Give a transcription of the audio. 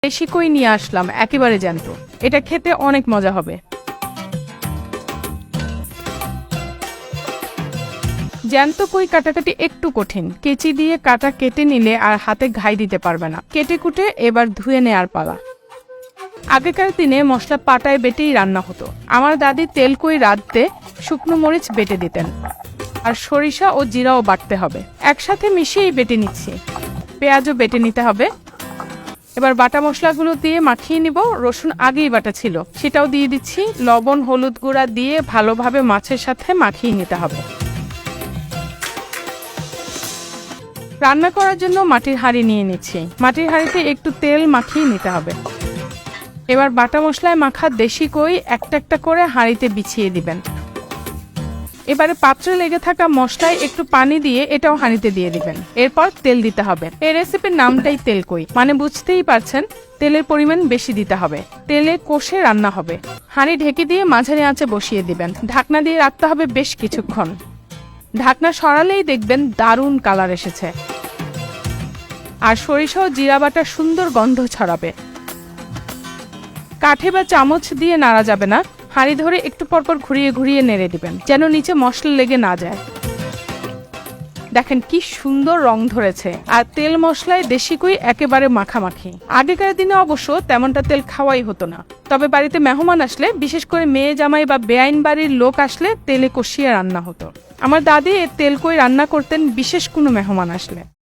দেশি কই নিয়ে আসলাম, একেবারে জ্যান্ত। এটা খেতে অনেক মজা হবে। জ্যান্ত কই কাটাকাটি একটু কঠিন। কেচি দিয়ে কাটা কেটে নিলে আর হাতে ঘাই দিতে পারবে না। কেটে কুটে এবার ধুয়ে নেয়ার পালা। আগেকার দিনে মশলা পাটায় বেটেই রান্না হতো। আমার দাদি তেল কই রাঁধতে শুকনো মরিচ বেটে দিতেন, আর সরিষা ও জিরাও বাটতে হবে। একসাথে মিশিয়েই বেটে নিচ্ছি। পেঁয়াজও বেটে নিতে হবে। এবার বাটা মশলাগুলো দিয়ে মাখিয়ে নিব। রসুন আগেই বাটা ছিল, সেটাও দিয়ে দিচ্ছি। লবণ হলুদ গুঁড়া দিয়ে ভালোভাবে মাছের সাথে মাখিয়ে নিতে হবে। রান্না করার জন্য মাটির হাঁড়ি নিয়ে নিচ্ছি। মাটির হাঁড়িতে একটু তেল মাখিয়ে নিতে হবে। এবার বাটা মশলায় মাখা দেশি কই একটা একটা করে হাঁড়িতে বিছিয়ে দিবেন। এবারে পাত্রে লেগে থাকা মশলায় একটু পানি দিয়ে এটাও হাঁড়িতে দিয়ে দিবেন। এরপর তেল দিতে হবে। এই রেসিপির নামটাই তেল কই, মানে বুঝতেই পারছেন তেলের পরিমাণ বেশি দিতে হবে। তেলে কষে রান্না হবে। হাঁড়ি ঢেকে দিয়ে মাঝারি আঁচে বসিয়ে দিবেন। ঢাকনা দিয়ে রাখতে হবে বেশ কিছুক্ষণ। ঢাকনা সরালেই দেখবেন দারুণ কালার এসেছে, আর সরিষা ও জিরা বাটা সুন্দর গন্ধ ছড়াবে। কাঠে বা চামচ দিয়ে নাড়া যাবে না। হাঁড়ি ধরে একটু পরপর ঘুরিয়ে ঘুরিয়ে নেড়ে দিবেন, যেন নিচে মশলা লেগে না যায়। দেখেন কি সুন্দর রং ধরেছে, আর তেল মশলায় দেশি কই একেবারে মাখামাখি। আগেকার দিনে অবশ্য তেমনটা তেল খাওয়াই হতো না, তবে বাড়িতে মেহমান আসলে, বিশেষ করে মেয়ে জামাই বা বেআইন বাড়ির লোক আসলে তেলে কষিয়ে রান্না হতো। আমার দাদি তেল কই রান্না করতেন বিশেষ কোনো মেহমান আসলে।